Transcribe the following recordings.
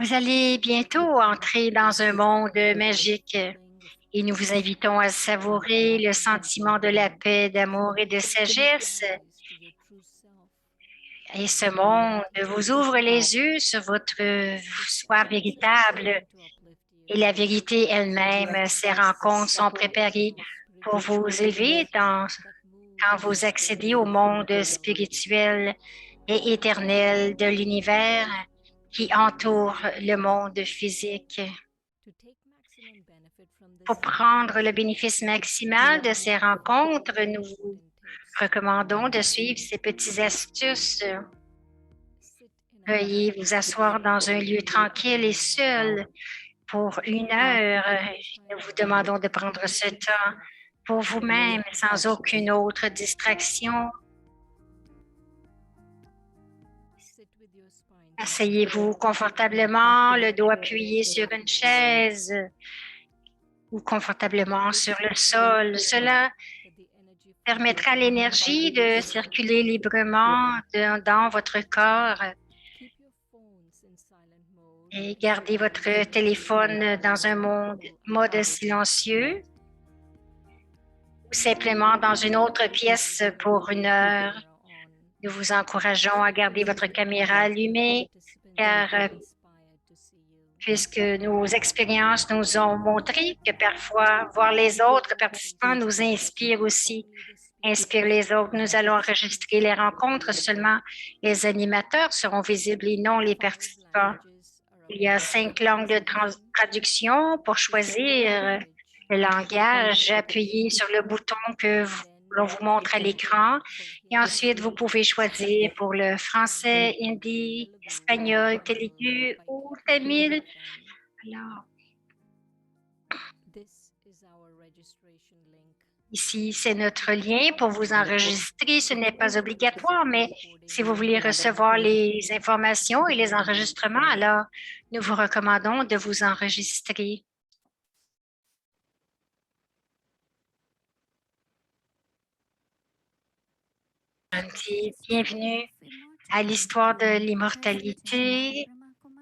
Vous allez bientôt entrer dans un monde magique et nous vous invitons à savourer le sentiment de la paix, d'amour et de sagesse. Et ce monde vous ouvre les yeux sur votre soi véritable et la vérité elle-même. Ces rencontres sont préparées pour vous élever quand vous accédez au monde spirituel et éternel de l'univers qui entoure le monde physique. Pour prendre le bénéfice maximal de ces rencontres, nous vous recommandons de suivre ces petites astuces. Veuillez vous asseoir dans un lieu tranquille et seul pour 1 heure. Nous vous demandons de prendre ce temps pour vous-même sans aucune autre distraction. Asseyez-vous confortablement, le dos appuyé sur une chaise ou confortablement sur le sol. Cela permettra à l'énergie de circuler librement dans votre corps et gardez votre téléphone dans un mode silencieux ou simplement dans une autre pièce pour 1 heure. Nous vous encourageons à garder votre caméra allumée car puisque nos expériences nous ont montré que parfois voir les autres participants nous inspire aussi. Inspire les autres. Nous allons enregistrer les rencontres. Seulement les animateurs seront visibles et non les participants. Il y a 5 langues de traduction. Pour choisir le langage, appuyez sur le bouton que l'on vous montre à l'écran. Et ensuite, vous pouvez choisir pour le français, hindi, espagnol, telugu ou tamil. Alors, ici, c'est notre lien pour vous enregistrer. Ce n'est pas obligatoire, mais si vous voulez recevoir les informations et les enregistrements, alors nous vous recommandons de vous enregistrer. Bienvenue à l'histoire de l'immortalité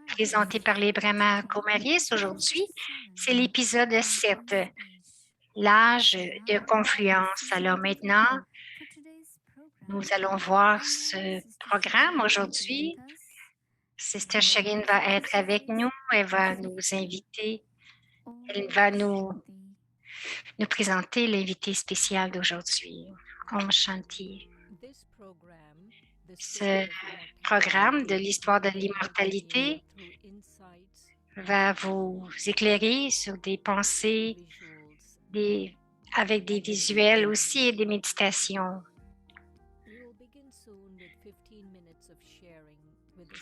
présentée par les Brahma Kumaris. Aujourd'hui, c'est l'épisode 7, l'âge de confluence. Alors maintenant, nous allons voir ce programme aujourd'hui. Sister Shireen va être avec nous. Elle va nous inviter. Elle va nous présenter l'invité spécial d'aujourd'hui. Om Shanti. Ce programme de l'histoire de l'immortalité va vous éclairer sur des pensées, avec des visuels aussi et des méditations.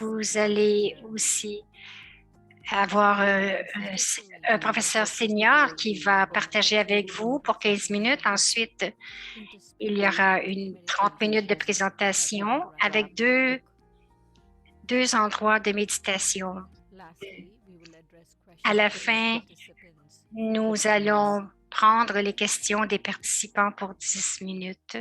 Vous allez aussi avoir un professeur senior qui va partager avec vous pour 15 minutes. Ensuite, il y aura 30 minutes de présentation avec deux endroits de méditation. À la fin, nous allons prendre les questions des participants pour 10 minutes.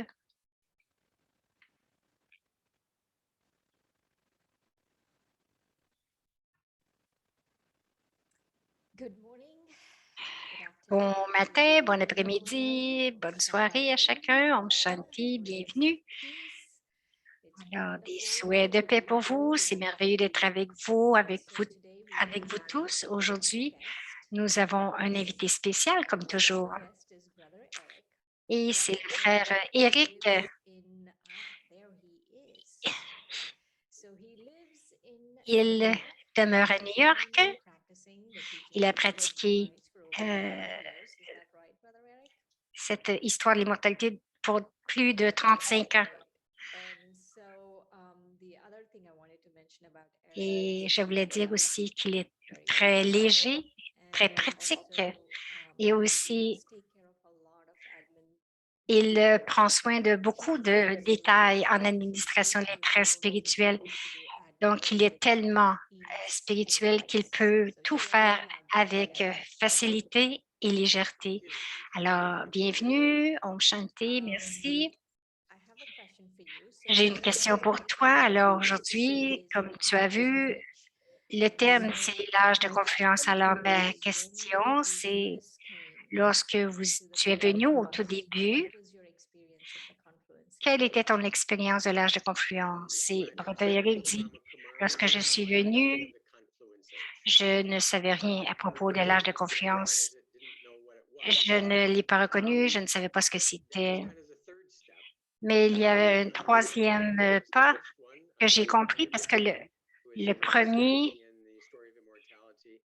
Bon matin, bon après-midi, bonne soirée à chacun. Om Shanti, bienvenue. Alors, des souhaits de paix pour vous. C'est merveilleux d'être avec vous tous. Aujourd'hui, nous avons un invité spécial, comme toujours. Et c'est le frère Eric. Il demeure à New York. Il a pratiqué cette histoire de l'immortalité pour plus de 35 ans. Et je voulais dire aussi qu'il est très léger, très pratique et aussi il prend soin de beaucoup de détails en administration des très spirituelle. Donc, il est tellement spirituel qu'il peut tout faire avec facilité et légèreté. Alors, bienvenue, Om Shanti, merci. J'ai une question pour toi. Alors, aujourd'hui, comme tu as vu, Le thème, c'est l'âge de confluence. Alors, ma question, c'est lorsque tu es venu au tout début, quelle était ton expérience de l'âge de confluence? Et Broderick dit, lorsque je suis venu, je ne savais rien à propos de l'âge de confluence. Je ne l'ai pas reconnu, je ne savais pas ce que c'était. Mais il y avait un troisième pas que j'ai compris parce que le premier,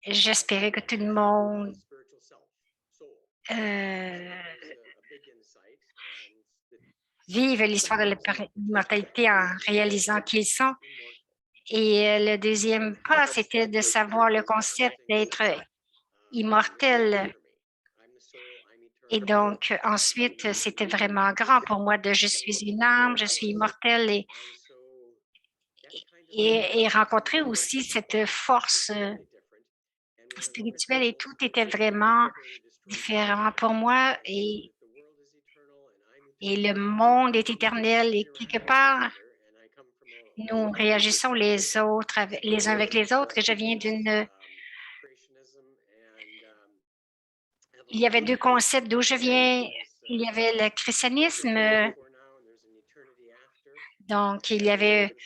j'espérais que tout le monde vive l'histoire de l'immortalité en réalisant qui ils sont. Et le deuxième pas, c'était de savoir le concept d'être immortel. Et donc, ensuite, c'était vraiment grand pour moi de je suis une âme, je suis immortelle et rencontrer aussi cette force spirituelle et tout était vraiment différent pour moi et le monde est éternel et quelque part, nous réagissons les uns avec les autres et je viens il y avait deux concepts d'où je viens. Il y avait le christianisme, donc il y avait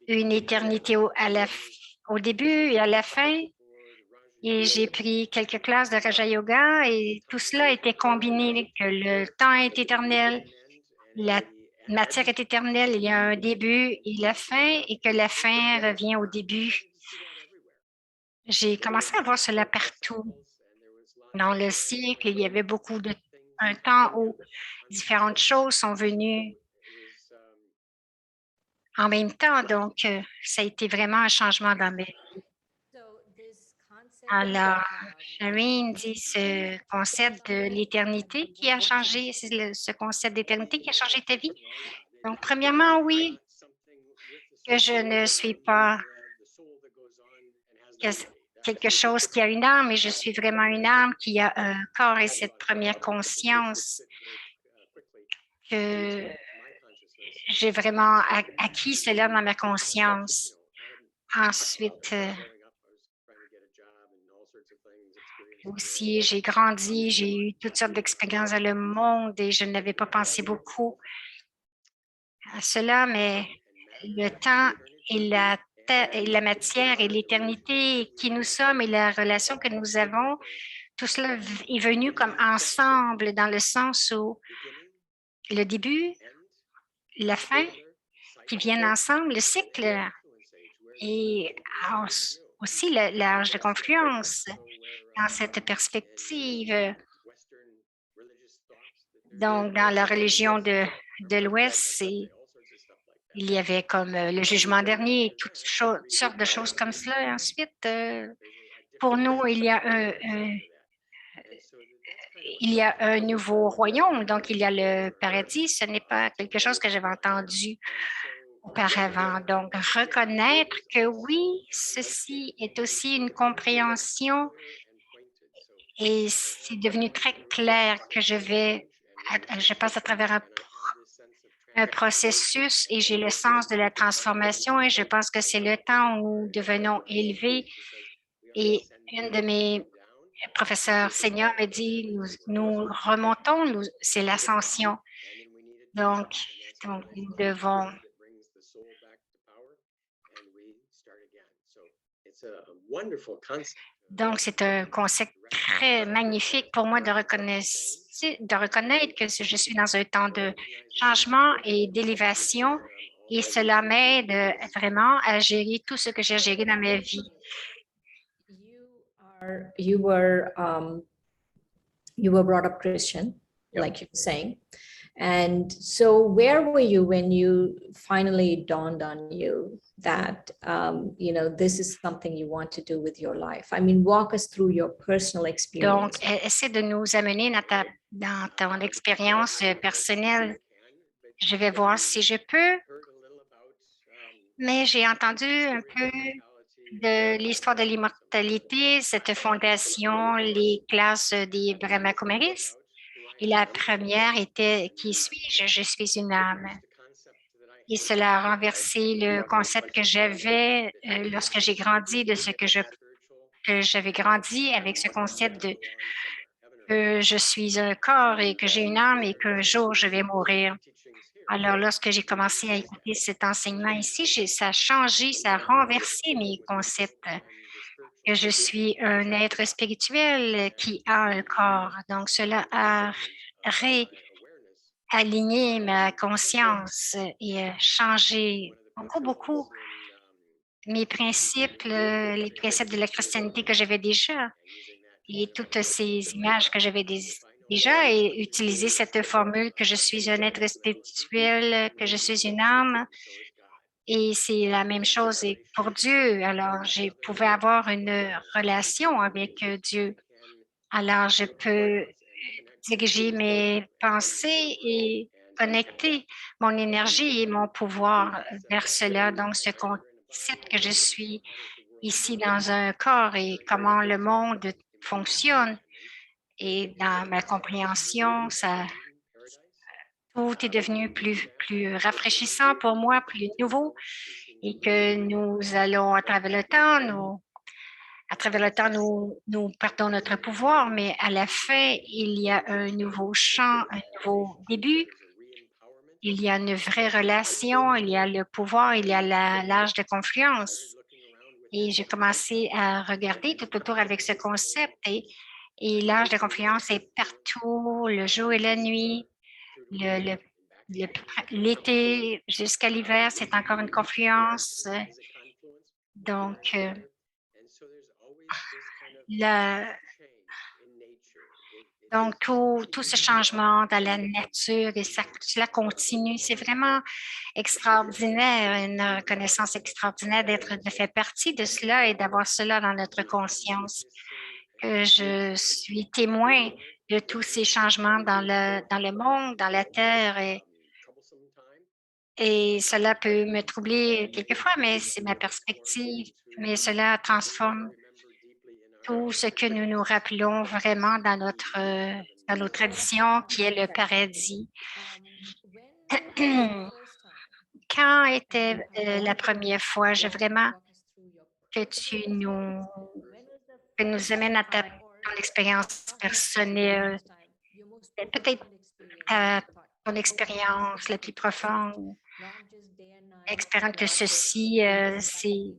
une éternité au début et à la fin. Et j'ai pris quelques classes de Raja Yoga et tout cela était combiné, que le temps est éternel, la matière est éternelle, il y a un début et la fin, et que la fin revient au début. J'ai commencé à voir cela partout. Dans le cycle, il y avait un temps où différentes choses sont venues en même temps. Donc, ça a été vraiment un changement dans ma vie. Alors, Shireen dit ce concept de l'éternité qui a changé, c'est ce concept d'éternité qui a changé ta vie. Donc, premièrement, oui, que je ne suis pas quelque chose qui a une âme, mais je suis vraiment une âme qui a un corps et cette première conscience que j'ai vraiment acquis cela dans ma conscience. Ensuite, aussi, j'ai grandi, j'ai eu toutes sortes d'expériences dans le monde et je n'avais pas pensé beaucoup à cela, mais le temps et la matière et l'éternité qui nous sommes et la relation que nous avons, tout cela est venu comme ensemble dans le sens où le début, la fin qui viennent ensemble, le cycle et aussi l'âge de confluence dans cette perspective. Donc, dans la religion de l'Ouest, il y avait comme le jugement dernier et toutes sortes de choses comme cela. Et ensuite, pour nous, il y a un nouveau royaume, donc il y a le paradis. Ce n'est pas quelque chose que j'avais entendu auparavant. Donc, reconnaître que oui, ceci est aussi une compréhension et c'est devenu très clair que je passe à travers un processus et j'ai le sens de la transformation et je pense que c'est le temps où nous devenons élevés. Et une de mes professeurs seniors me dit, nous remontons, c'est l'ascension. Donc, nous devons. Donc, c'est un concept très magnifique pour moi de reconnaître que je suis dans un temps de changement et d'élévation et cela m'aide vraiment à gérer tout ce que j'ai géré dans ma vie. You were you were brought up Christian, like you were saying. And so where were you when you finally dawned on you that, this is something you want to do with your life? I mean, walk us through your personal experience. Donc, essaie de nous amener dans ton expérience personnelle. Je vais voir si je peux, mais j'ai entendu un peu de l'histoire de l'immortalité, cette fondation, les classes des Brahma Kumaris. Et la première était « Qui suis-je? Je suis une âme ». et cela a renversé le concept que j'avais lorsque j'ai grandi de ce que j'avais grandi avec ce concept de que je suis un corps et que j'ai une âme et qu'un jour je vais mourir. Alors, lorsque j'ai commencé à écouter cet enseignement ici, ça a changé, ça a renversé mes concepts, que je suis un être spirituel qui a un corps. Donc, cela a réaligné ma conscience et changé beaucoup mes principes, les principes de la christianité que j'avais déjà et toutes ces images que j'avais déjà et utiliser cette formule que je suis un être spirituel, que je suis une âme. Et c'est la même chose pour Dieu. Alors, je pouvais avoir une relation avec Dieu. Alors, je peux diriger mes pensées et connecter mon énergie et mon pouvoir vers cela. Donc, ce concept que je suis ici dans un corps et comment le monde fonctionne et dans ma compréhension, tout est devenu plus rafraîchissant pour moi, plus nouveau et que nous allons à travers le temps, nous perdons notre pouvoir, mais à la fin, il y a un nouveau champ, un nouveau début. Il y a une vraie relation, il y a le pouvoir, il y a l'âge de confiance. Et j'ai commencé à regarder tout autour avec ce concept et l'âge de confiance est partout, le jour et la nuit, le- le- l'été jusqu'à l'hiver, c'est encore une confiance. Donc, la- donc tout ce changement dans la nature et cela continue. C'est vraiment extraordinaire, une reconnaissance extraordinaire de faire partie de cela et d'avoir cela dans notre conscience. Que je suis témoin de tous ces changements dans le monde, dans la terre et cela peut me troubler quelquefois, mais c'est ma perspective. Mais cela transforme tout ce que nous nous rappelons vraiment dans nos traditions, qui est le paradis. Quand était la première fois, je vraiment que que nous amènes à ton expérience personnelle, peut-être à ton expérience la plus profonde, expérience que ceci,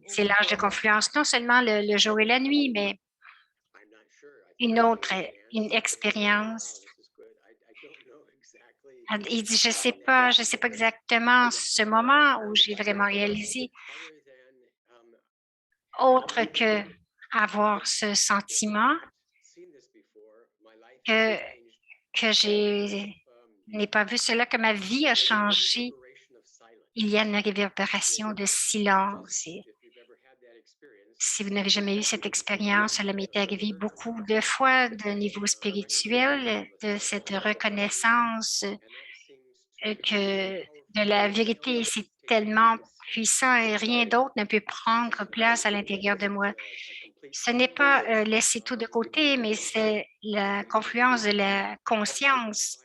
c'est l'âge de confluence, non seulement le jour et la nuit, mais une expérience. Il dit, je sais pas exactement ce moment où j'ai vraiment réalisé, autre que avoir ce sentiment que, que je n'ai pas vu cela, que ma vie a changé. Il y a une réverbération de silence. Et si vous n'avez jamais eu cette expérience, cela m'est arrivé beaucoup de fois de niveau spirituel, de cette reconnaissance que de la vérité, c'est tellement puissant et rien d'autre ne peut prendre place à l'intérieur de moi. Ce n'est pas laisser tout de côté, mais c'est la confluence de la conscience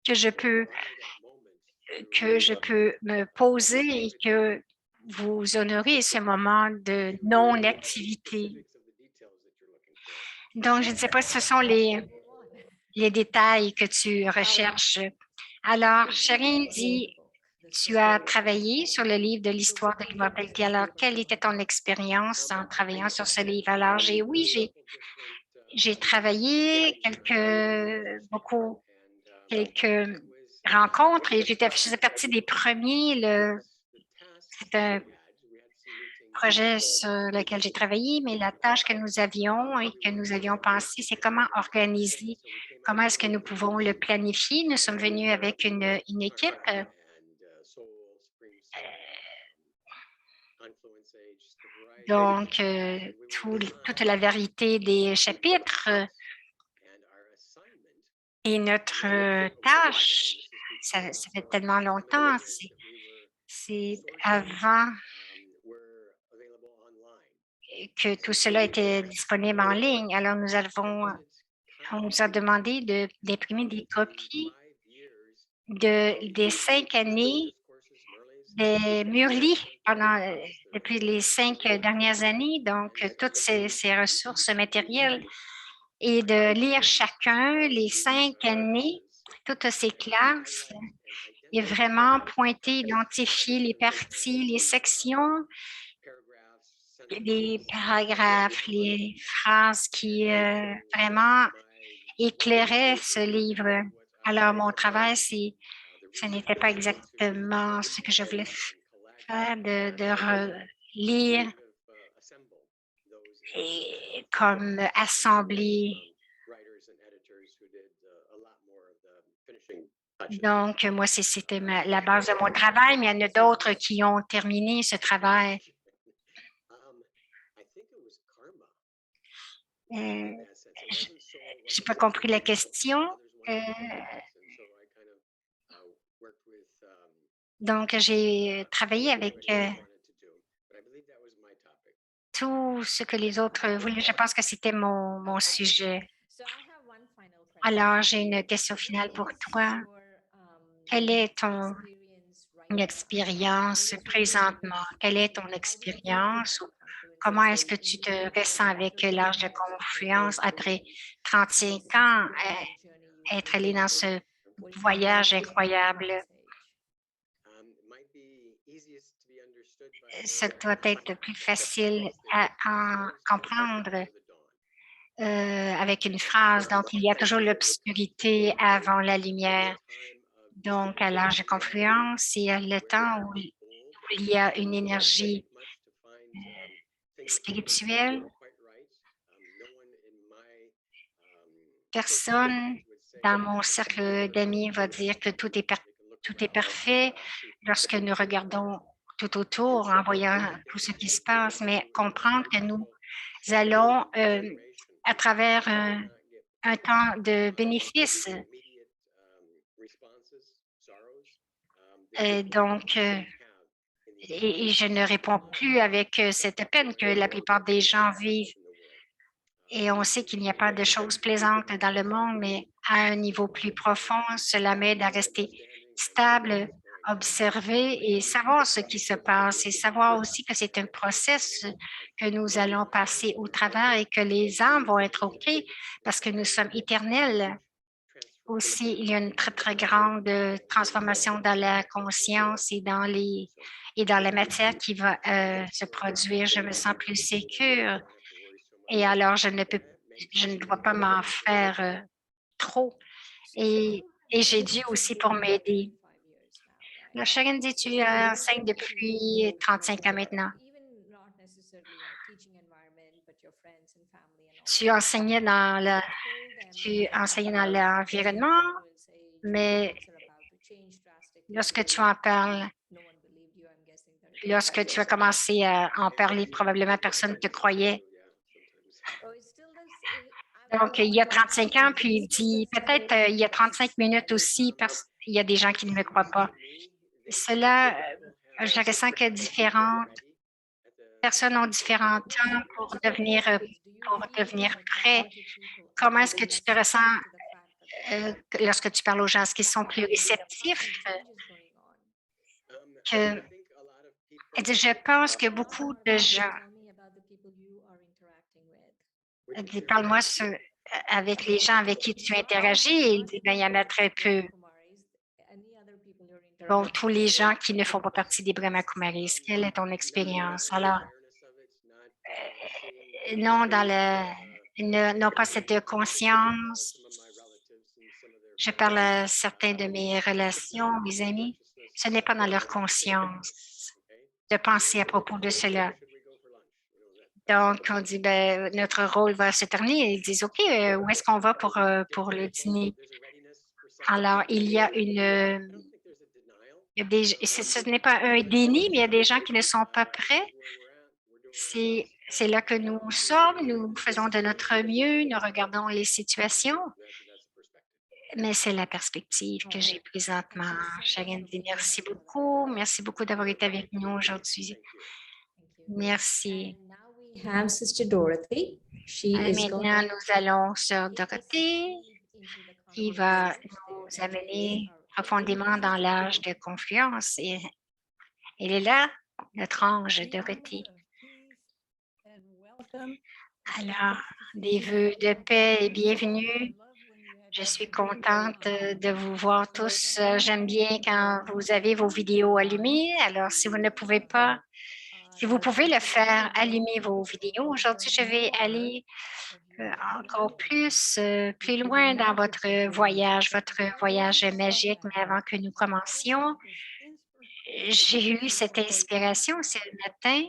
que que je peux me poser et que vous honorez ce moment de non-activité. Donc, je ne sais pas si ce sont les détails que tu recherches. Alors, Charine dit, tu as travaillé sur le livre de l'histoire de l'immortalité. Alors, quelle était ton expérience en travaillant sur ce livre? Alors, j'ai travaillé quelques rencontres et je faisais partie des premiers. C'est un projet sur lequel j'ai travaillé, mais la tâche que nous avions et que nous avions pensé, c'est comment organiser, comment est-ce que nous pouvons le planifier. Nous sommes venus avec une équipe. Donc, toute la vérité des chapitres et notre tâche, ça fait tellement longtemps, c'est avant que tout cela était disponible en ligne. Alors, on nous a demandé d'imprimer des copies des 5 années des murs-lits depuis les 5 dernières années, donc toutes ces ressources matérielles et de lire chacun, les 5 années, toutes ces classes et vraiment pointer, identifier les parties, les sections, les paragraphes, les phrases qui vraiment éclairaient ce livre. Alors, mon travail, ce n'était pas exactement ce que je voulais faire, de relire et comme assembler. Donc, moi, c'était la base de mon travail, mais il y en a d'autres qui ont terminé ce travail. Je n'ai pas compris la question. Donc, j'ai travaillé avec tout ce que les autres voulaient. Je pense que c'était mon sujet. Alors, j'ai une question finale pour toi. Quelle est ton expérience présentement? Quelle est ton expérience? Comment est-ce que tu te ressens avec l'âge de confluence après 35 ans, être allé dans ce voyage incroyable? Ça doit être plus facile à en comprendre avec une phrase. Donc, il y a toujours l'obscurité avant la lumière. Donc, à l'âge de confluence, c'est le temps où il y a une énergie spirituelle. Personne dans mon cercle d'amis va dire que tout est parfait lorsque nous regardons tout autour en voyant tout ce qui se passe, mais comprendre que nous allons à travers un temps de bénéfice. Donc, et je ne réponds plus avec cette peine que la plupart des gens vivent. Et on sait qu'il n'y a pas de choses plaisantes dans le monde, mais à un niveau plus profond, cela m'aide à rester stable, observer et savoir ce qui se passe et savoir aussi que c'est un processus que nous allons passer au travers et que les âmes vont être OK parce que nous sommes éternels. Aussi, il y a une très, très grande transformation dans la conscience et dans la matière qui va se produire. Je me sens plus sécure et alors je ne dois pas m'en faire trop. Et j'ai Dieu aussi pour m'aider. La Sharon dit, tu enseignes depuis 35 ans maintenant. Tu enseignais dans l'environnement, mais lorsque tu en parles, lorsque tu as commencé à en parler, probablement personne ne te croyait. Donc, il y a 35 ans, puis il dit peut-être il y a 35 minutes aussi, parce qu'il y a des gens qui ne me croient pas. Cela, je ressens que différentes personnes ont différents temps pour devenir prêts. Comment est-ce que tu te ressens lorsque tu parles aux gens? Est-ce qu'ils sont plus réceptifs? Je pense que beaucoup de gens, parle-moi avec les gens avec qui tu interagis, et il dit, ben, il y en a très peu. Bon, tous les gens qui ne font pas partie des Brahma Kumaris, quelle est ton expérience? Alors, non, n'ont pas cette conscience. Je parle à certains de mes relations, mes amis, ce n'est pas dans leur conscience de penser à propos de cela. Donc, on dit, ben, notre rôle va se terminer. Ils disent, OK, où est-ce qu'on va pour le dîner? Alors, il y a ce n'est pas un déni, mais il y a des gens qui ne sont pas prêts. C'est là que nous sommes, nous faisons de notre mieux, nous regardons les situations, mais c'est la perspective que j'ai présentement. Sharon dit merci beaucoup d'avoir été avec nous aujourd'hui. Merci. Maintenant, nous allons sur Dorothée, qui va nous amener profondément dans l'âge de confluence et Elle est là, notre ange Dorothée. Alors, des vœux de paix et bienvenue. Je suis contente de vous voir tous. J'aime bien quand vous avez vos vidéos allumées. Alors, si vous ne pouvez pas, si vous pouvez le faire, allumez vos vidéos. Aujourd'hui, je vais aller encore plus loin dans votre voyage magique. Mais avant que nous commencions, j'ai eu cette inspiration ce matin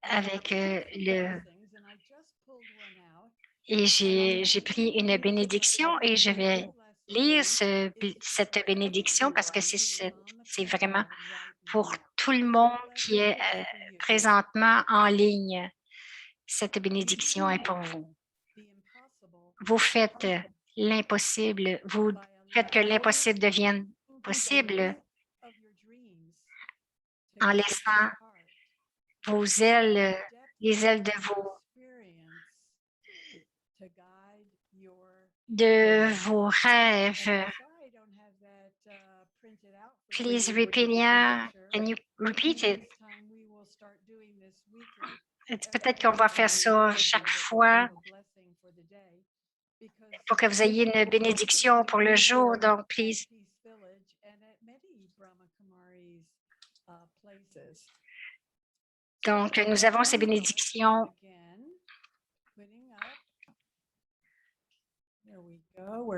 avec et j'ai pris une bénédiction et je vais lire cette bénédiction parce que c'est vraiment pour tout le monde qui est présentement en ligne. Cette bénédiction est pour vous. Vous faites l'impossible, vous faites que l'impossible devienne possible en laissant vos ailes, les ailes de vos rêves. Please repeat, yeah. Can you repeat it? Peut-être qu'on va faire ça chaque fois pour que vous ayez une bénédiction pour le jour. Donc, please. Donc, nous avons ces bénédictions.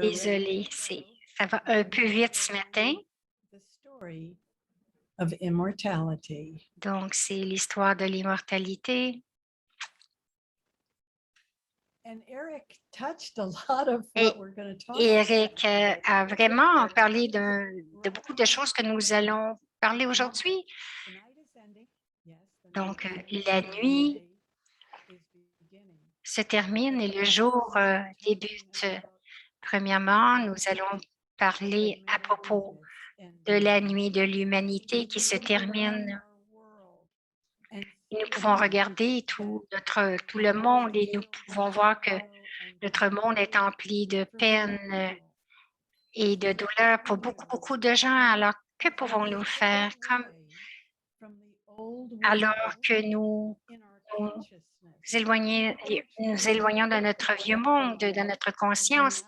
Désolée, ça va un peu vite ce matin. Donc, c'est l'histoire de l'immortalité. Et Eric a vraiment parlé de beaucoup de choses que nous allons parler aujourd'hui. Donc, la nuit se termine et le jour débute. Premièrement, nous allons parler à propos de la nuit de l'humanité qui se termine. Et nous pouvons regarder tout le monde et nous pouvons voir que notre monde est empli de peine et de douleur pour beaucoup de gens. Alors, que pouvons-nous faire alors que nous éloignons de notre vieux monde, de notre conscience,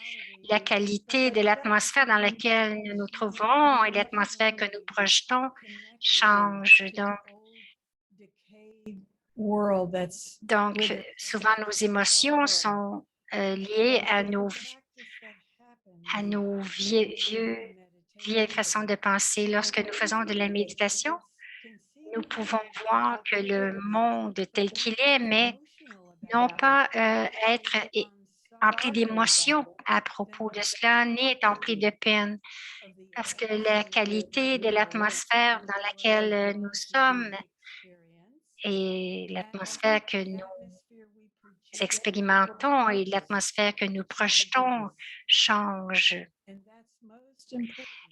la qualité de l'atmosphère dans laquelle nous nous trouvons et l'atmosphère que nous projetons change. Donc, souvent, nos émotions sont liées à nos vieilles façons de penser. Lorsque nous faisons de la méditation, nous pouvons voir que le monde tel qu'il est, mais non pas être empli d'émotions à propos de cela, ni être empli de peine, parce que la qualité de l'atmosphère dans laquelle nous sommes et l'atmosphère que nous expérimentons et l'atmosphère que nous projetons change.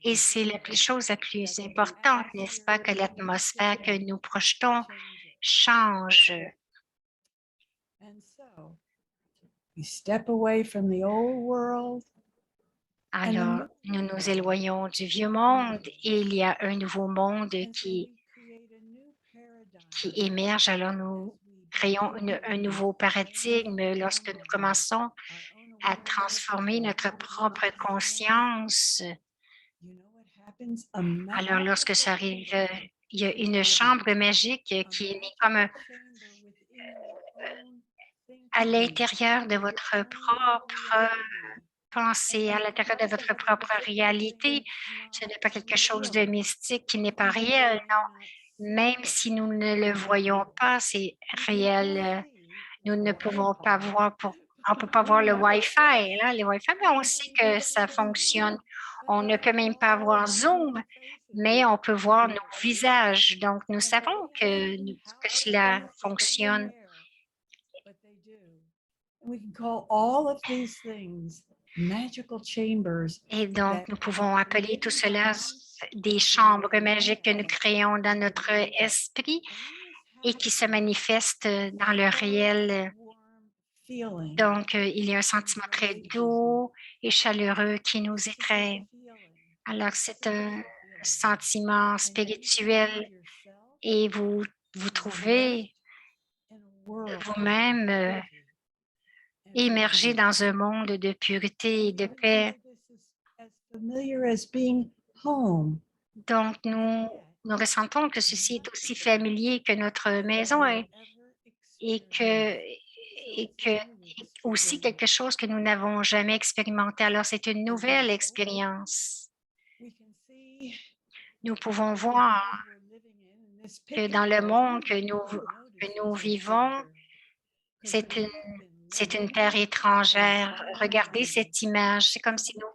Et c'est la chose la plus importante, n'est-ce pas, que l'atmosphère que nous projetons change. Alors, nous nous éloignons du vieux monde et il y a un nouveau monde qui émerge. Alors, nous créons un nouveau paradigme lorsque nous commençons à transformer notre propre conscience. Alors, lorsque ça arrive, il y a une chambre magique qui est née comme à l'intérieur de votre propre pensée, à l'intérieur de votre propre réalité. Ce n'est pas quelque chose de mystique qui n'est pas réel, non. Même si nous ne le voyons pas, c'est réel. Nous ne pouvons pas voir on ne peut pas voir le Wi-Fi. Là, les Wi-Fi, mais on sait que ça fonctionne. On ne peut même pas voir Zoom, mais on peut voir nos visages. Donc, nous savons que cela fonctionne. Et donc, nous pouvons appeler tout cela des chambres magiques que nous créons dans notre esprit et qui se manifestent dans le réel. Donc, il y a un sentiment très doux et chaleureux qui nous étreint. Alors, c'est un sentiment spirituel et vous trouvez vous-même émerger dans un monde de pureté et de paix. Donc, nous ressentons que ceci est aussi familier que notre maison et que aussi quelque chose que nous n'avons jamais expérimenté. Alors, c'est une nouvelle expérience. Nous pouvons voir que dans le monde que nous vivons, c'est une terre étrangère. Regardez cette image. C'est comme si nous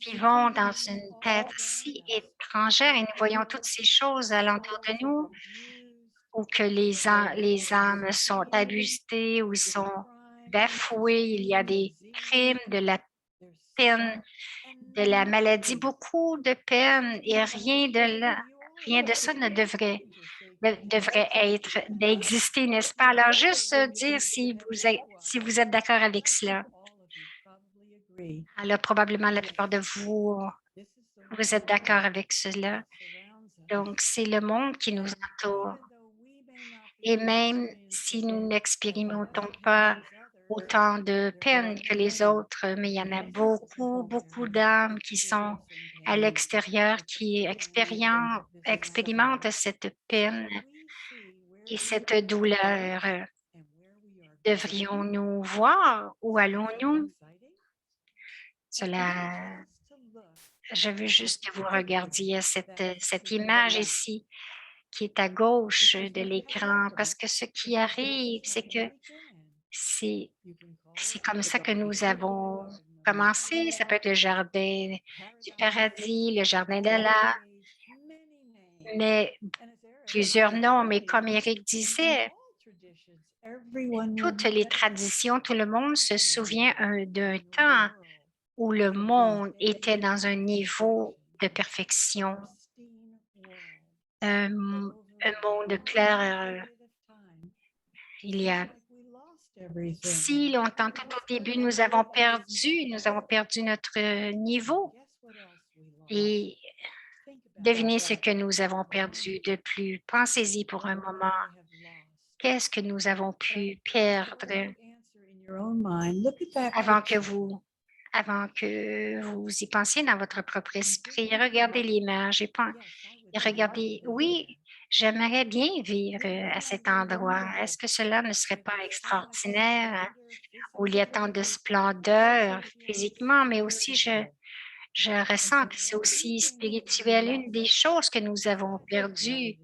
vivons dans une terre si étrangère et nous voyons toutes ces choses alentour de nous où que les âmes sont abusées, où ils sont bafoués. Il y a des crimes, de la peine, de la maladie, beaucoup de peine et rien de ça ne devrait d'exister, n'est-ce pas? Alors, juste dire si vous êtes d'accord avec cela. Alors, probablement, la plupart de vous êtes d'accord avec cela. Donc, c'est le monde qui nous entoure. Et même si nous n'expérimentons pas autant de peine que les autres, mais il y en a beaucoup, beaucoup d'âmes qui sont à l'extérieur, qui expérimentent cette peine et cette douleur. Devrions-nous voir où allons-nous? Je veux juste que vous regardiez cette image ici qui est à gauche de l'écran, parce que ce qui arrive, c'est que c'est comme ça que nous avons commencé. Ça peut être le jardin du paradis, le jardin d'Allah, mais plusieurs noms. Mais comme Eric disait, toutes les traditions, tout le monde se souvient d'un temps où le monde était dans un niveau de perfection, un monde clair. Il y a si longtemps, tout au début, nous avons perdu notre niveau. Et devinez ce que nous avons perdu de plus. Pensez-y pour un moment. Qu'est-ce que nous avons pu perdre avant que vous y pensiez dans votre propre esprit? Regardez l'image et regardez, oui, j'aimerais bien vivre à cet endroit. Est-ce que cela ne serait pas extraordinaire où il y a tant de splendeur physiquement, mais aussi je ressens que c'est aussi spirituel. Une des choses que nous avons perdues,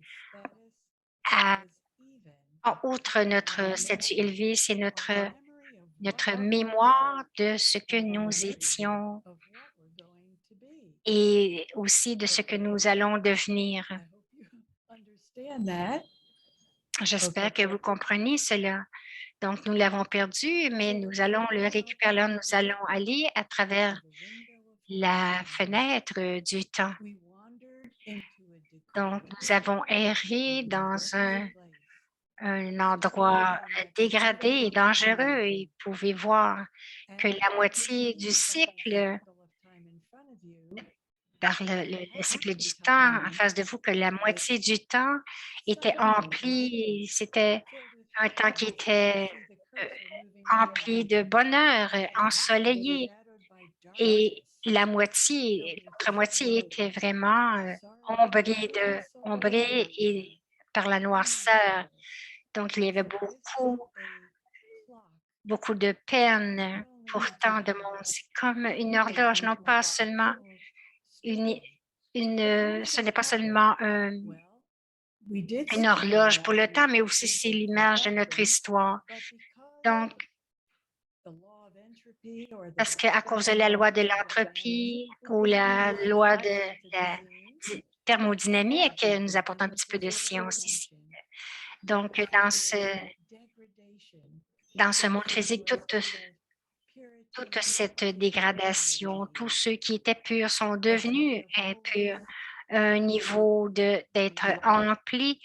outre notre statut élevé, c'est notre mémoire de ce que nous étions et aussi de ce que nous allons devenir. J'espère que vous comprenez cela. Donc, nous l'avons perdu, mais nous allons le récupérer. Alors, nous allons aller à travers la fenêtre du temps. Donc, nous avons erré dans un endroit dégradé et dangereux et vous pouvez voir que la moitié du cycle, par le cycle du temps en face de vous, que la moitié du temps était empli, c'était un temps qui était empli de bonheur, ensoleillé, et l'autre moitié était vraiment ombrée et par la noirceur. Donc, il y avait beaucoup de peine pour tant de monde. C'est comme une horloge, non pas seulement ce n'est pas seulement une horloge pour le temps, mais aussi c'est l'image de notre histoire. Donc, parce qu'à cause de la loi de l'entropie ou la loi de la thermodynamique, nous apportons un petit peu de science ici. Donc, dans ce monde physique, toute cette dégradation, tous ceux qui étaient purs sont devenus impurs. Un niveau d'être empli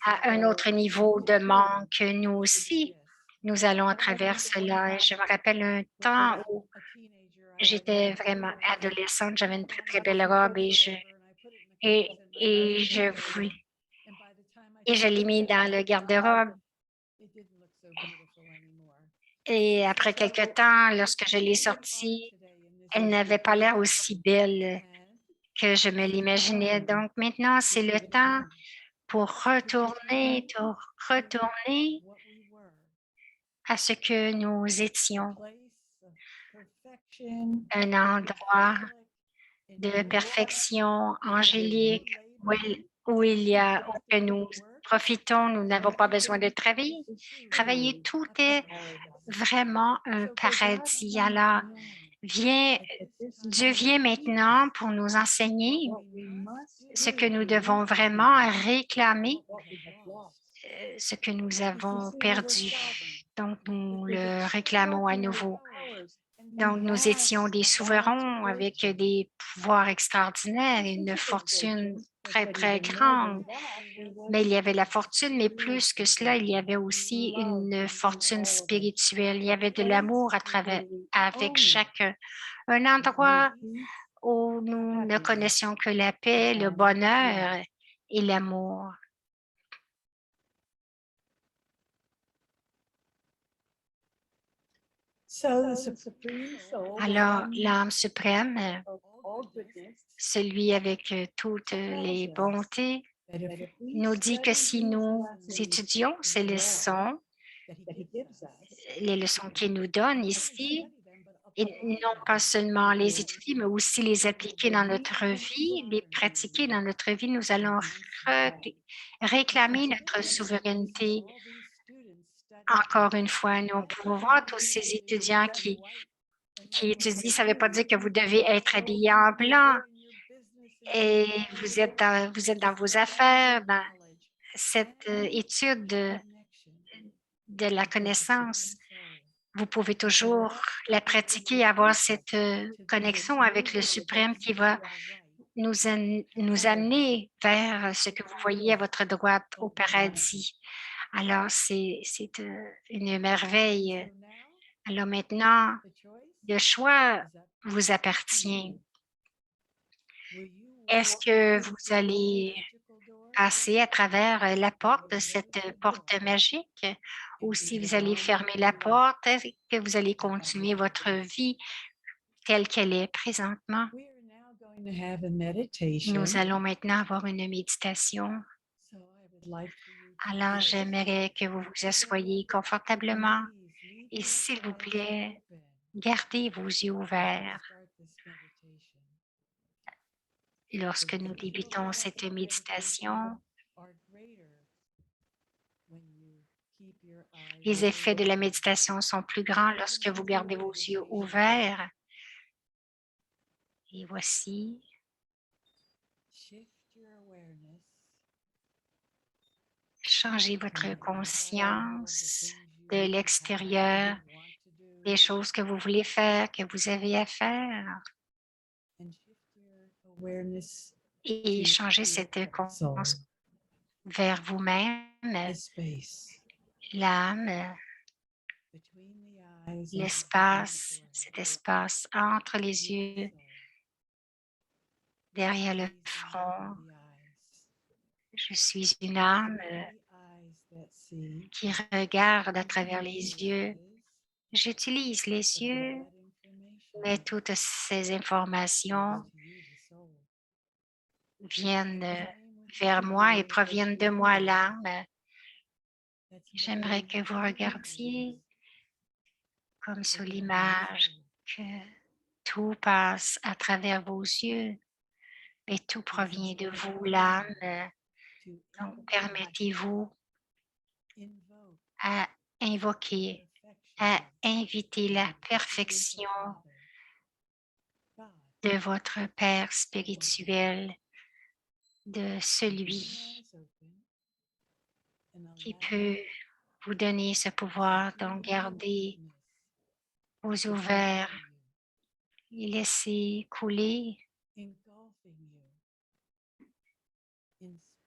à un autre niveau de manque. Nous aussi, nous allons à travers cela. Je me rappelle un temps où j'étais vraiment adolescente, j'avais une très, très belle robe et et, et je voulais, et je l'ai mis dans le garde-robe. Et après quelque temps, lorsque je l'ai sortie, elle n'avait pas l'air aussi belle que je me l'imaginais. Donc maintenant, c'est le temps pour retourner à ce que nous étions, un endroit de perfection angélique où il y a, où que nous profitons, nous n'avons pas besoin de travailler. Travailler, tout est vraiment un paradis. Alors, Dieu vient maintenant pour nous enseigner ce que nous devons vraiment réclamer, ce que nous avons perdu. Donc, nous le réclamons à nouveau. Donc, nous étions des souverains avec des pouvoirs extraordinaires et une fortune très, très grande. Mais il y avait la fortune, mais plus que cela, il y avait aussi une fortune spirituelle. Il y avait de l'amour avec chacun. Un endroit où nous ne connaissions que la paix, le bonheur et l'amour. Alors, l'âme suprême, celui avec toutes les bontés, nous dit que si nous étudions ces leçons, les leçons qu'il nous donne ici, et non pas seulement les étudier, mais aussi les appliquer dans notre vie, les pratiquer dans notre vie, nous allons réclamer notre souveraineté. Encore une fois, nous pouvons voir tous ces étudiants qui étudient. Ça ne veut pas dire que vous devez être habillé en blanc et vous êtes dans vos affaires, dans cette étude de la connaissance. Vous pouvez toujours la pratiquer, avoir cette connexion avec le suprême qui va nous amener vers ce que vous voyez à votre droite au paradis. Alors, c'est une merveille. Alors maintenant, le choix vous appartient. Est-ce que vous allez passer à travers la porte de cette porte magique ou si vous allez fermer la porte, est-ce que vous allez continuer votre vie telle qu'elle est présentement? Nous allons maintenant avoir une méditation. Alors, j'aimerais que vous vous assoyiez confortablement et s'il vous plaît, gardez vos yeux ouverts. Lorsque nous débutons cette méditation, les effets de la méditation sont plus grands lorsque vous gardez vos yeux ouverts. Et voici. Changez votre conscience de l'extérieur, des choses que vous voulez faire, que vous avez à faire. Et changez cette conscience vers vous-même, l'âme, l'espace, cet espace entre les yeux, derrière le front. Je suis une âme qui regarde à travers les yeux. J'utilise les yeux, mais toutes ces informations viennent vers moi et proviennent de moi, l'âme. J'aimerais que vous regardiez comme sur l'image, que tout passe à travers vos yeux et tout provient de vous, l'âme. Donc, permettez-vous à invoquer, à inviter la perfection de votre Père spirituel, de celui qui peut vous donner ce pouvoir. Donc, gardez vos yeux ouverts et laissez couler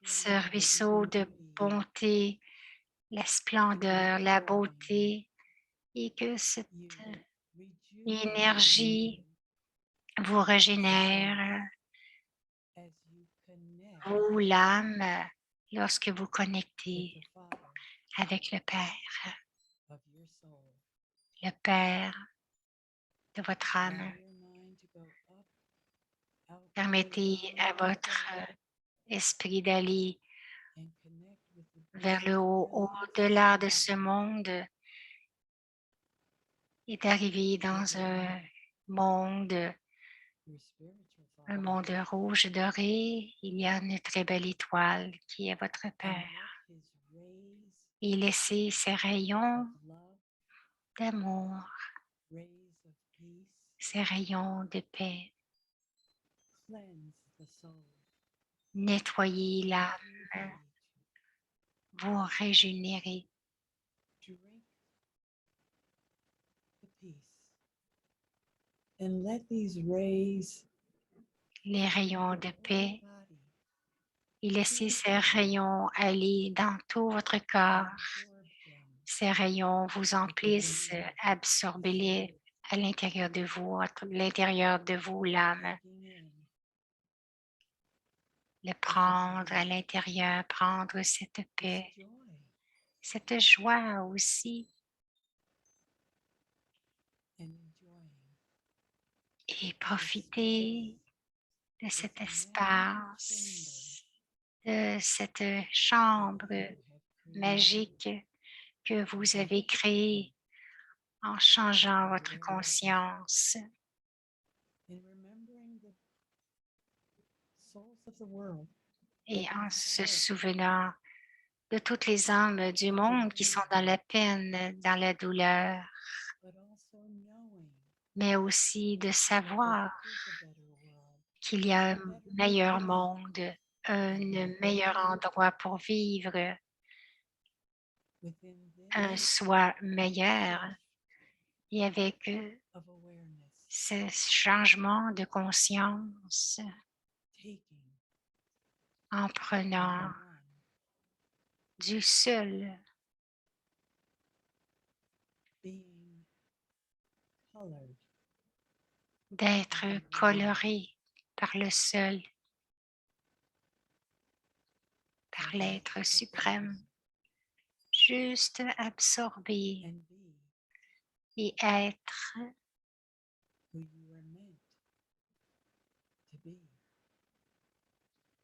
ce ruisseau de bonté, la splendeur, la beauté, et que cette énergie vous régénère vous, l'âme, lorsque vous connectez avec le Père de votre âme. Permettez à votre esprit d'aller vers le haut, au-delà de ce monde et d'arriver dans monde rouge doré. Il y a une très belle étoile qui est votre Père. Et laissez ces rayons d'amour, ces rayons de paix, nettoyer l'âme, vous régénérer. Les rayons de paix et laissez ces rayons aller dans tout votre corps. Ces rayons vous emplissent, absorbez-les à l'intérieur de vous, à l'intérieur de vous, l'âme. Le prendre à l'intérieur, prendre cette paix, cette joie aussi. Et profiter de cet espace, de cette chambre magique que vous avez créée en changeant votre conscience et en se souvenant de toutes les âmes du monde qui sont dans la peine, dans la douleur, mais aussi de savoir qu'il y a un meilleur monde, un meilleur endroit pour vivre, un soi meilleur. Et avec ce changement de conscience, en prenant du seul, d'être coloré par le seul, par l'être suprême, juste absorber et être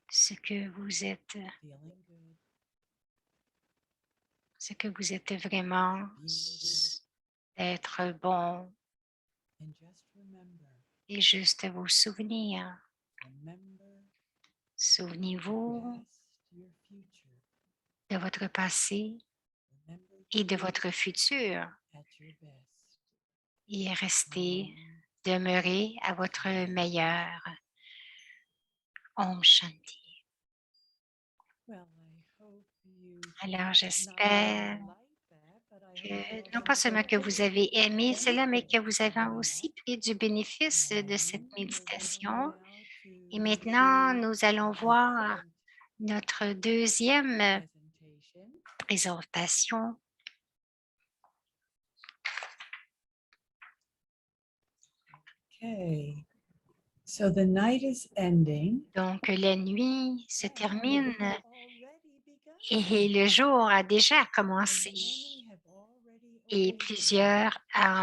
ce que vous êtes vraiment, d'être bon et juste vous souvenir. Souvenez-vous de votre passé et de votre futur et restez, demeurez à votre meilleur. Om Shanti. Alors, j'espère que, non pas seulement que vous avez aimé cela, mais que vous avez aussi pris du bénéfice de cette méditation. Et maintenant, nous allons voir notre deuxième présentation. Donc, la nuit se termine et le jour a déjà commencé. Et plusieurs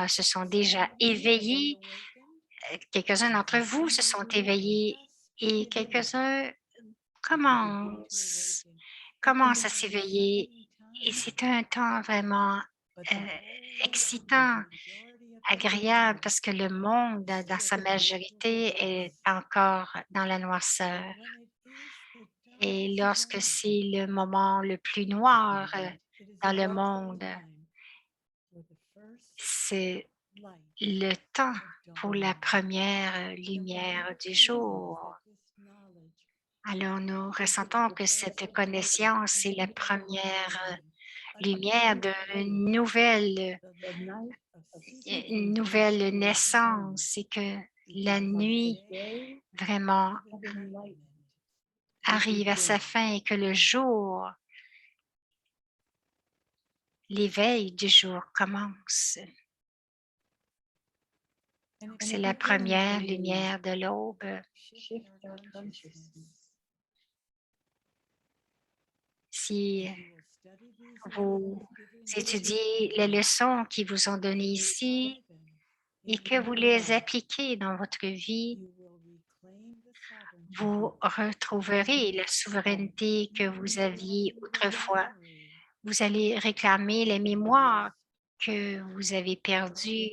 se sont déjà éveillés. Quelques-uns d'entre vous se sont éveillés et quelques-uns commencent à s'éveiller. Et c'est un temps vraiment excitant, agréable, parce que le monde, dans sa majorité, est encore dans la noirceur. Et lorsque c'est le moment le plus noir dans le monde, c'est le temps pour la première lumière du jour. Alors, nous ressentons que cette connaissance est la première lumière d'une nouvelle naissance et que la nuit vraiment arrive à sa fin et que le jour, l'éveil du jour commence. C'est la première lumière de l'aube. Si vous étudiez les leçons qui vous ont données ici et que vous les appliquez dans votre vie, vous retrouverez la souveraineté que vous aviez autrefois. Vous allez réclamer les mémoires que vous avez perdues.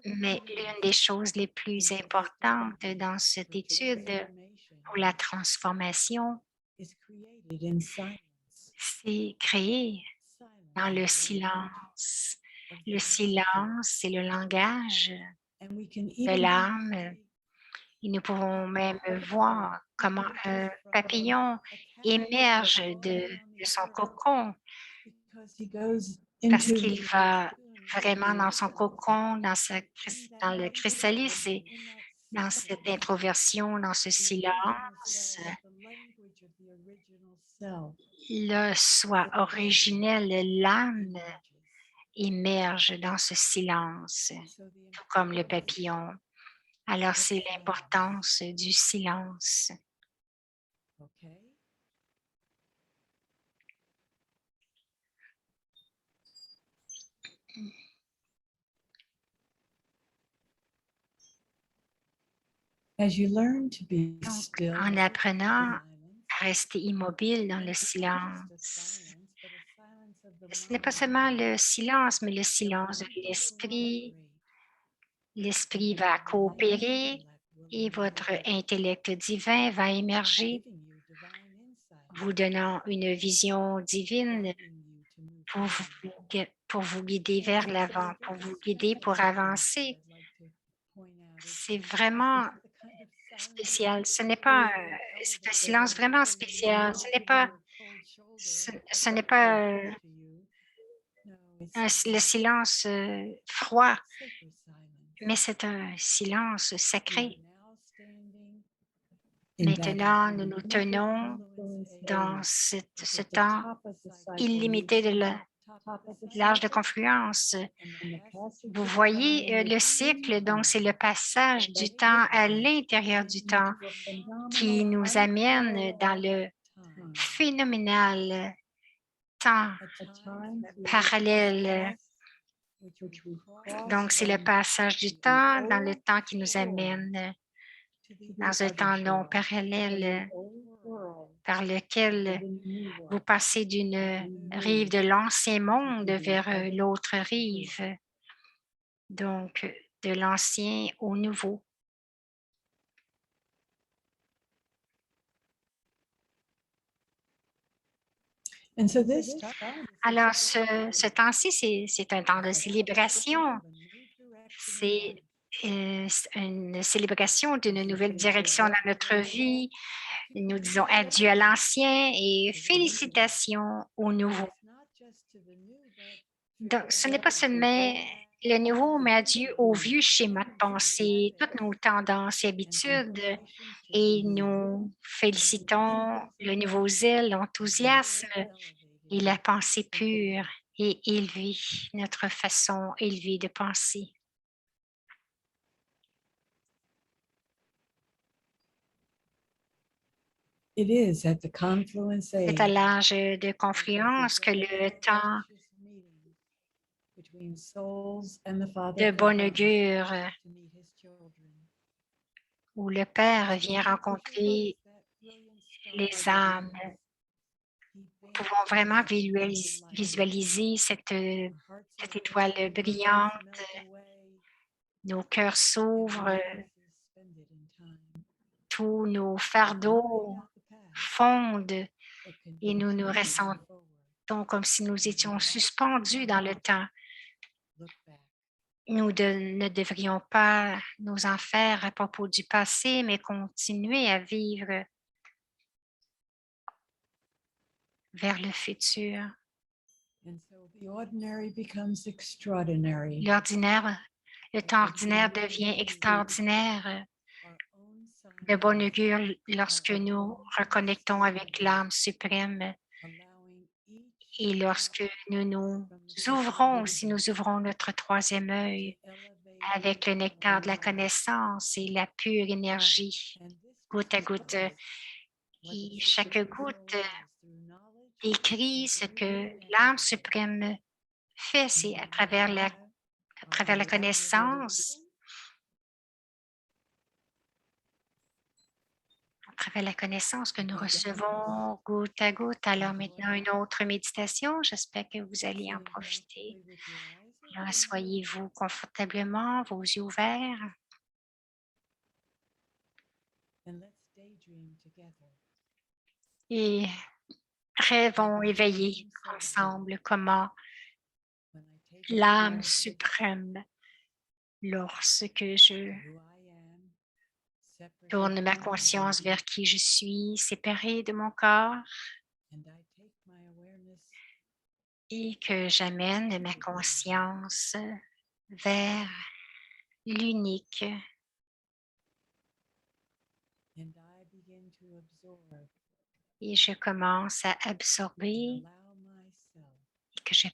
Mais l'une des choses les plus importantes dans cette étude pour la transformation, c'est créer dans le silence. Le silence, c'est le langage de l'âme. Et nous pouvons même voir comment un papillon émerge de son cocon parce qu'il va vraiment dans son cocon, dans le chrysalis et dans cette introversion, dans ce silence. Le soi originel, l'âme, émerge dans ce silence, tout comme le papillon. Alors, c'est l'importance du silence. Donc, en apprenant à rester immobile dans le silence, ce n'est pas seulement le silence, mais le silence de l'esprit. L'esprit va coopérer et votre intellect divin va émerger, vous donnant une vision divine pour vous guider vers l'avant, pour vous guider pour avancer. C'est vraiment spécial. Ce n'est pas, c'est un silence vraiment spécial. Ce n'est pas le silence froid, mais c'est un silence sacré. Maintenant, nous nous tenons dans ce temps illimité de l'âge de confluence. Vous voyez le cycle, donc c'est le passage du temps à l'intérieur du temps qui nous amène dans le phénoménal temps parallèle. Donc, c'est le passage du temps dans le temps qui nous amène dans un temps non parallèle par lequel vous passez d'une rive de l'ancien monde vers l'autre rive, donc de l'ancien au nouveau. Alors, ce temps-ci, c'est un temps de célébration. C'est une célébration d'une nouvelle direction dans notre vie. Nous disons adieu à l'ancien et félicitations au nouveau. Donc, ce n'est pas seulement le nouveau, mais adieu au vieux schéma de pensée, toutes nos tendances et habitudes, et nous félicitons le nouveau zèle, l'enthousiasme et la pensée pure et élevée, notre façon élevée de penser. C'est à l'âge de confluence que le temps de bon augure où le Père vient rencontrer les âmes. Nous pouvons vraiment visualiser cette étoile brillante. Nos cœurs s'ouvrent, tous nos fardeaux fondent et nous nous ressentons comme si nous étions suspendus dans le temps. Nous ne devrions pas nous en faire à propos du passé, mais continuer à vivre vers le futur. L'ordinaire, le temps ordinaire devient extraordinaire, de bon augure lorsque nous reconnectons avec l'âme suprême et lorsque nous nous ouvrons, si nous ouvrons notre troisième œil avec le nectar de la connaissance et la pure énergie, goutte à goutte. Et chaque goutte décrit ce que l'âme suprême fait, c'est à travers la connaissance, à travers la connaissance que nous recevons goutte à goutte. Alors maintenant, une autre méditation. J'espère que vous allez en profiter. Alors, asseyez-vous confortablement, vos yeux ouverts. Et rêvons éveillés ensemble comment l'âme suprême, lorsque je tourne ma conscience vers qui je suis, séparée de mon corps, et que j'amène ma conscience vers l'unique. Et je commence à absorber et que je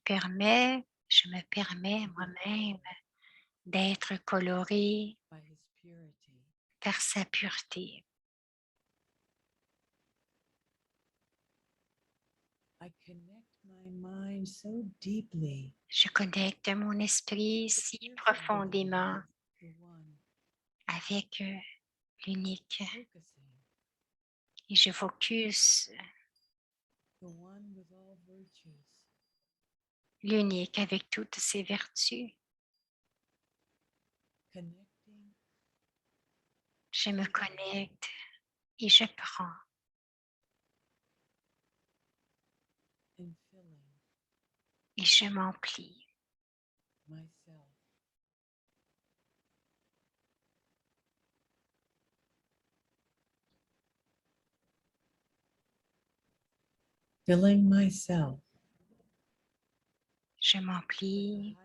me permets moi-même d'être coloré par sa pureté. Je connecte mon esprit si profondément avec l'unique et je focus l'unique avec toutes ses vertus. Je me connecte et je prends et je m'emplis. Filling myself Je m'emplis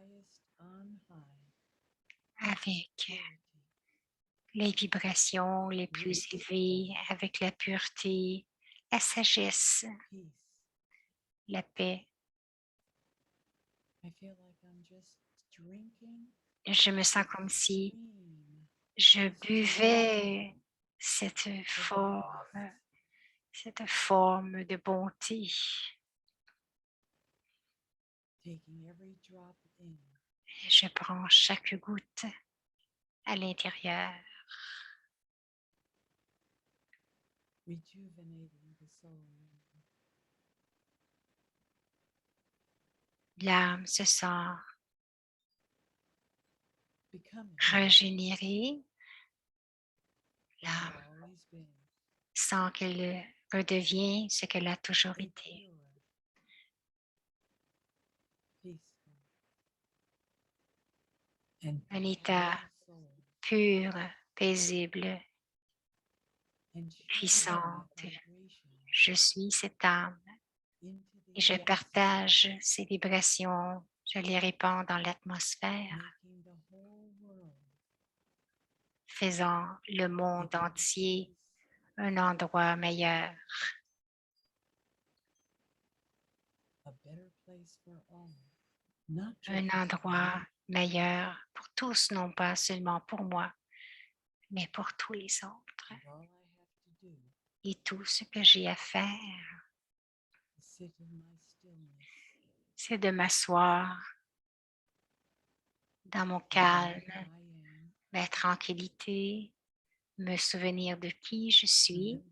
avec les vibrations les plus élevées, avec la pureté, la sagesse, la paix. Je me sens comme si je buvais cette forme de bonté. Je prends chaque goutte à l'intérieur. L'âme se sent régénérée. L'âme sent qu'elle redevient ce qu'elle a toujours été. Un état pur, paisible, puissante. Je suis cette âme et je partage ces vibrations. Je les répands dans l'atmosphère, faisant le monde entier un endroit meilleur. Un endroit meilleur pour tous, non pas seulement pour moi, mais pour tous les autres. Et tout ce que j'ai à faire, c'est de m'asseoir dans mon calme, ma tranquillité, me souvenir de qui je suis,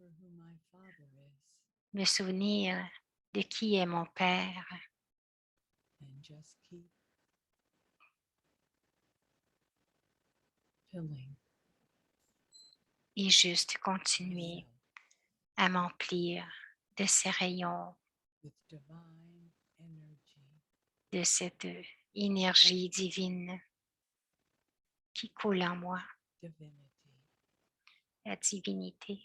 me souvenir de qui est mon Père et juste continuer à m'emplir de ces rayons, de cette énergie divine qui coule en moi, la divinité.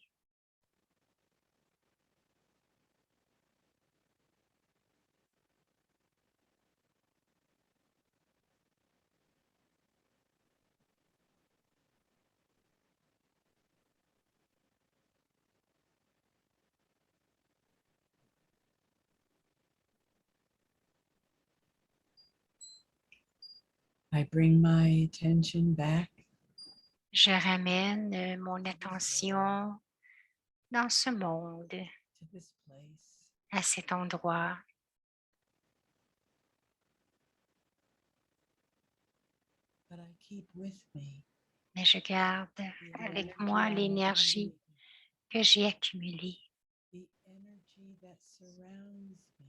I bring my attention back Je ramène mon attention dans ce monde, to this place à cet endroit. but I keep with me Mais je garde the avec energy moi I have l'énergie accumulated, que j'ai accumulée, the energy that surrounds me,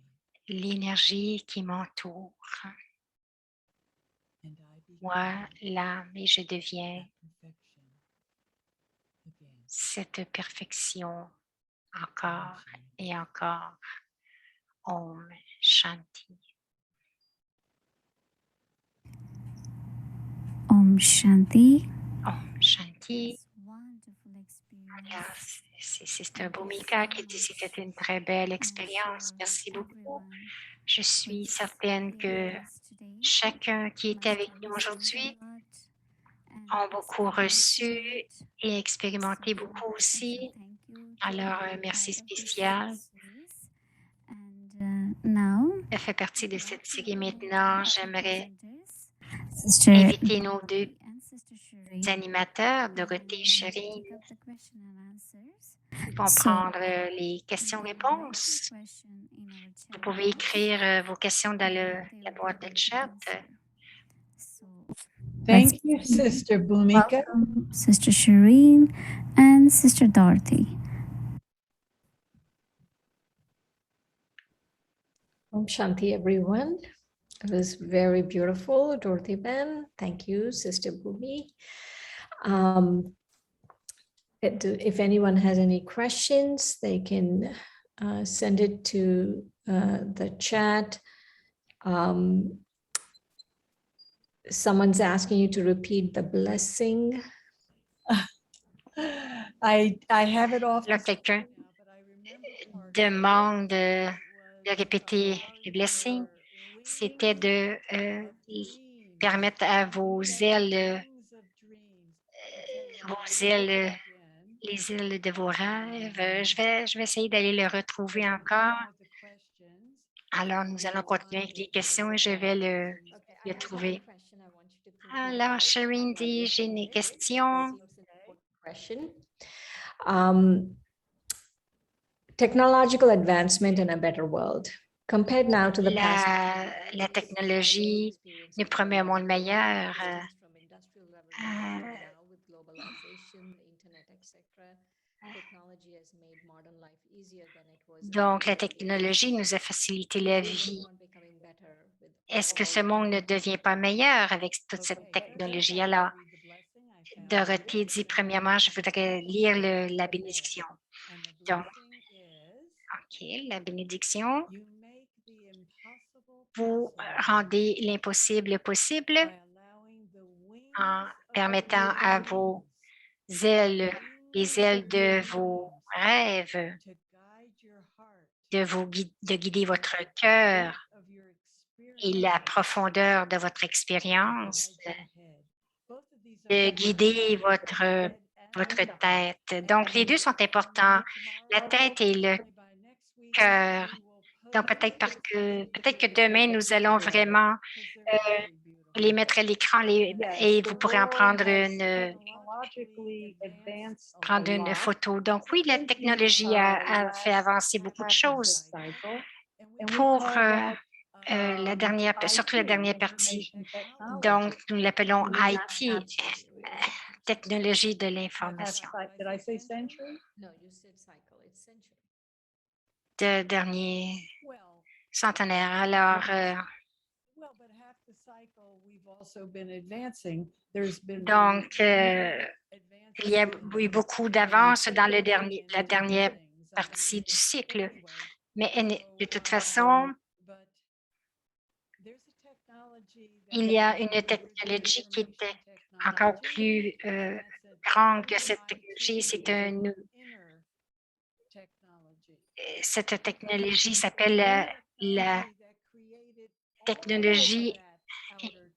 l'énergie qui m'entoure. and I Moi, become l'âme, et je deviens that perfection again. cette perfection encore et encore. Om Shanti. Om Shanti. Om Shanti. It's wonderful Alors, experience. c'est Sister Bhumika qui dit que c'était une très belle expérience. Merci beaucoup. Je suis certaine que chacun qui était avec nous aujourd'hui ont beaucoup reçu et expérimenté beaucoup aussi. Alors, un merci spécial. Ça fait partie de cette série maintenant. J'aimerais inviter nos deux animateurs, Dorothée et Chérine, qui vont prendre les questions-réponses. Vous pouvez écrire vos questions dans la boîte de chat. Thank you, Sister Bhumika. Welcome, Sister Shireen and Sister Dorothy. Om Shanti, everyone. It was very beautiful, Dorothy Ben. Thank you, Sister Bhumi. If anyone has any questions, they can send it to the chat. Someone's asking you to repeat the blessing. I have it off. Là, quelqu'un demande de répéter le blessing. C'était de permettre à vos ailes, les ailes de vos rêves. Je vais essayer d'aller le retrouver encore. Alors, nous allons continuer avec les questions et je vais le trouver. Alors, Shireen dit, j'ai une question. Technological advancement in a better world. Compared now to the past. La technologie nous promet un monde meilleur. Donc, la technologie nous a facilité la vie. Est-ce que ce monde ne devient pas meilleur avec toute cette technologie? Alors, Dorothée dit, premièrement, je voudrais lire la bénédiction. Donc, OK, la bénédiction. Vous rendez l'impossible possible en permettant à vos ailes, les ailes de vos rêves, de guider votre cœur et la profondeur de votre expérience, de guider votre tête. Donc, les deux sont importants, la tête et le cœur. Donc, peut-être que demain, nous allons vraiment les mettre à l'écran et vous pourrez en prendre une photo. Donc, oui, la technologie a fait avancer beaucoup de choses. Pour surtout la dernière partie. Donc, nous l'appelons IT, technologie de l'information. De dernier centenaire. Alors, donc, il y a eu beaucoup d'avance dans la dernière partie du cycle. Mais de toute façon, il y a une technologie qui était encore plus grande que cette technologie. Cette technologie s'appelle la technologie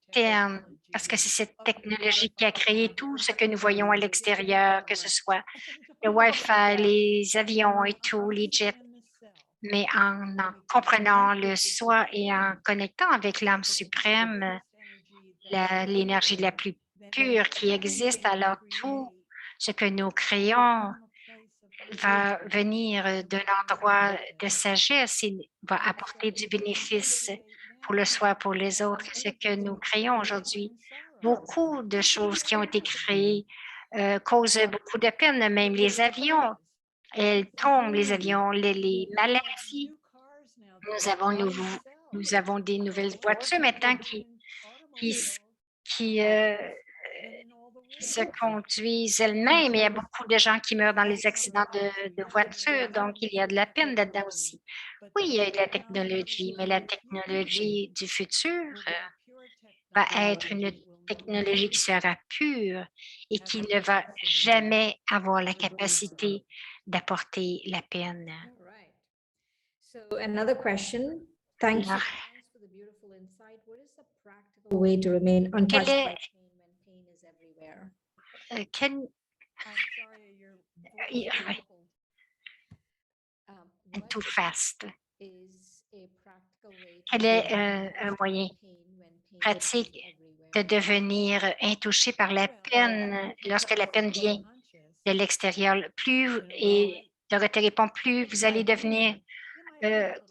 interne, parce que c'est cette technologie qui a créé tout ce que nous voyons à l'extérieur, que ce soit le Wi-Fi, les avions et tout, les jets. Mais en comprenant le soi et en connectant avec l'âme suprême, l'énergie la plus pure qui existe, alors tout ce que nous créons va venir d'un endroit de sagesse et va apporter du bénéfice pour le soi, pour les autres. Ce que nous créons aujourd'hui, beaucoup de choses qui ont été créées causent beaucoup de peine, même les avions. Elles tombent, les avions, les maladies. Nous avons des nouvelles voitures maintenant qui, s- qui, qui se conduisent elles-mêmes. Il y a beaucoup de gens qui meurent dans les accidents de voiture, donc il y a de la peine là-dedans aussi. Oui, il y a de la technologie, mais la technologie du futur va être une technologie qui sera pure et qui ne va jamais avoir la capacité d'apporter la peine. All right. So another question. Thank you. Alors, Thanks for the beautiful insight. What is the practical way to remain untouched est- by pain when pain is everywhere? quel- I'm sorry, your voice yeah, is muffled. What too fast. is a practical way to Quel est remain un untouched moyen by pain when pain is pratique de everywhere? devenir intouché par la peine lorsque la peine vient de l'extérieur? Plus et Dorothée répond, plus vous allez devenir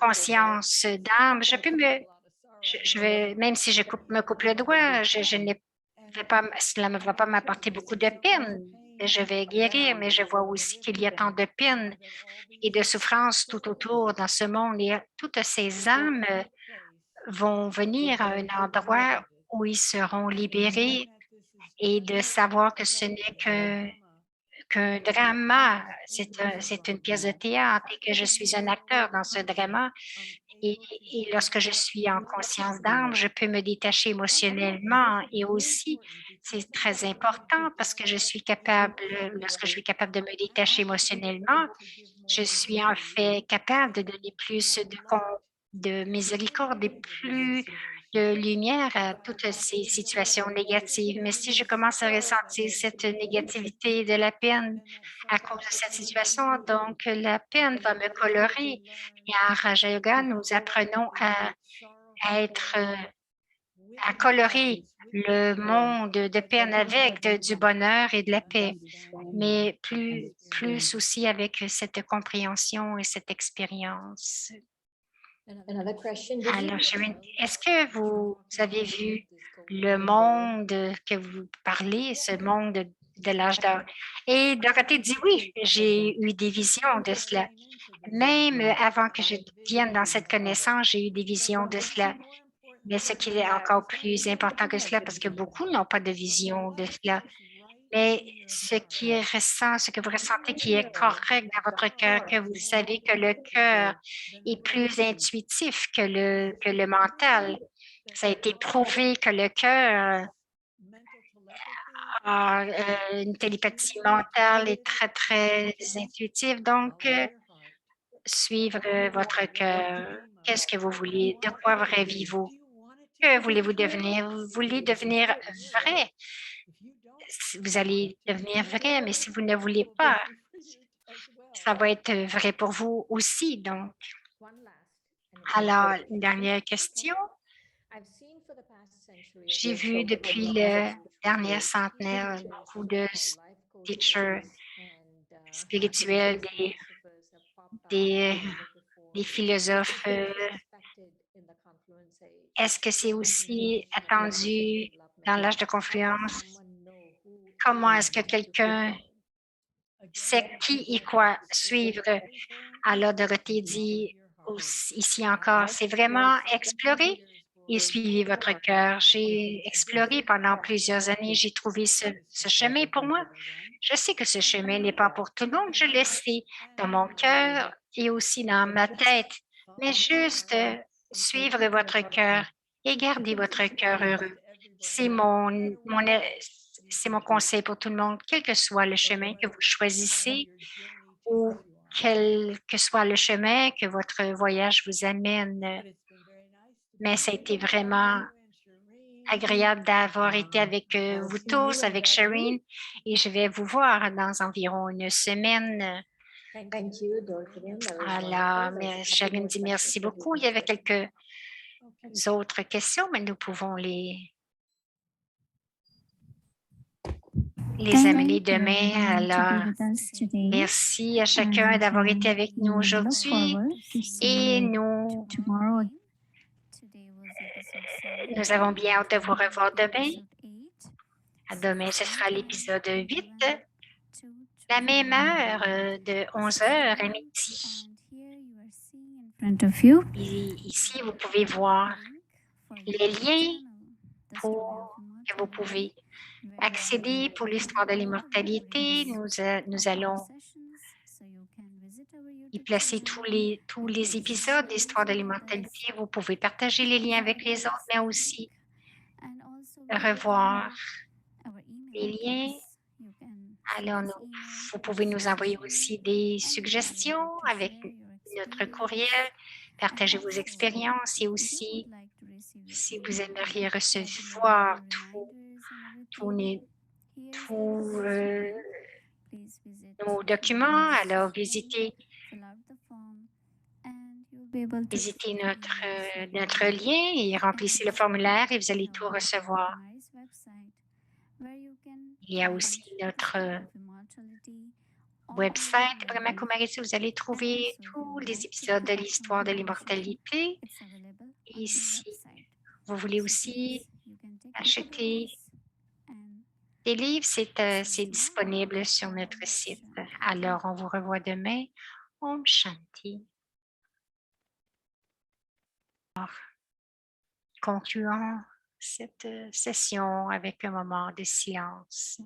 conscience d'âme. Je vais, même si me coupe le doigt, je n'ai pas, cela ne va pas m'apporter beaucoup de peine. Je vais guérir, mais je vois aussi qu'il y a tant de peine et de souffrance tout autour dans ce monde. Et toutes ces âmes vont venir à un endroit où ils seront libérés et de savoir que ce n'est qu'un drama, c'est une pièce de théâtre et que je suis un acteur dans ce drama. Et lorsque je suis en conscience d'âme, je peux me détacher émotionnellement et aussi, c'est très important parce que lorsque je suis capable de me détacher émotionnellement, je suis en fait capable de donner plus de miséricorde et plus de lumière à toutes ces situations négatives. Mais si je commence à ressentir cette négativité de la peine à cause de cette situation, donc la peine va me colorer. Et en Raja Yoga, nous apprenons à colorer le monde de peine avec du bonheur et de la paix, mais plus aussi avec cette compréhension et cette expérience. Another question. Alors, Sharon, est-ce que vous avez vu le monde que vous parlez, ce monde de l'âge d'or? Et Dorothée dit oui, j'ai eu des visions de cela. Même avant que je vienne dans cette connaissance, j'ai eu des visions de cela. Mais ce qui est encore plus important que cela, parce que beaucoup n'ont pas de vision de cela, mais ce que vous ressentez qui est correct dans votre cœur, que vous savez que le cœur est plus intuitif que le mental. Ça a été prouvé que le cœur a une télépathie mentale et très, très intuitive. Donc, suivre votre cœur. Qu'est-ce que vous voulez? De quoi rêvez-vous? Que voulez-vous devenir? Vous voulez devenir vrai. Vous allez devenir vrai, mais si vous ne voulez pas, ça va être vrai pour vous aussi. Donc, alors, une dernière question. J'ai vu depuis le dernier centenaire beaucoup de teachers spirituels, des philosophes. Est-ce que c'est aussi attendu dans l'âge de confluence? Comment est-ce que quelqu'un sait qui et quoi suivre? Alors, Dorothée dit ici encore, c'est vraiment explorer et suivez votre cœur. J'ai exploré pendant plusieurs années, j'ai trouvé ce chemin pour moi. Je sais que ce chemin n'est pas pour tout le monde, je le sais dans mon cœur et aussi dans ma tête, mais juste suivre votre cœur et garder votre cœur heureux. C'est c'est mon conseil pour tout le monde, quel que soit le chemin que vous choisissez ou quel que soit le chemin que votre voyage vous amène. Mais ça a été vraiment agréable d'avoir été avec vous tous, avec Shireen, et je vais vous voir dans environ une semaine. Thank you, Dorothy. Alors, Shireen dit merci beaucoup. Il y avait quelques autres questions, mais nous pouvons les les amener demain. Alors, merci à chacun d'avoir été avec nous aujourd'hui et nous avons bien hâte de vous revoir demain. À demain, ce sera l'épisode 8, la même heure de 11 h à midi. Et ici, vous pouvez voir les liens que vous pouvez accéder pour l'histoire de l'immortalité. Nous allons y placer tous les épisodes d'histoire de l'immortalité. Vous pouvez partager les liens avec les autres, mais aussi revoir les liens. Alors, vous pouvez nous envoyer aussi des suggestions avec notre courriel, partager vos expériences et aussi, si vous aimeriez recevoir tous nos documents, alors visitez notre lien et remplissez le formulaire et vous allez tout recevoir. Il y a aussi notre website, Brahma Kumarisi, vous allez trouver tous les épisodes de l'histoire de l'immortalité. Et si vous voulez aussi acheter des livres, c'est disponible sur notre site. Alors, on vous revoit demain. Om Shanti. Concluons cette session avec un moment de silence.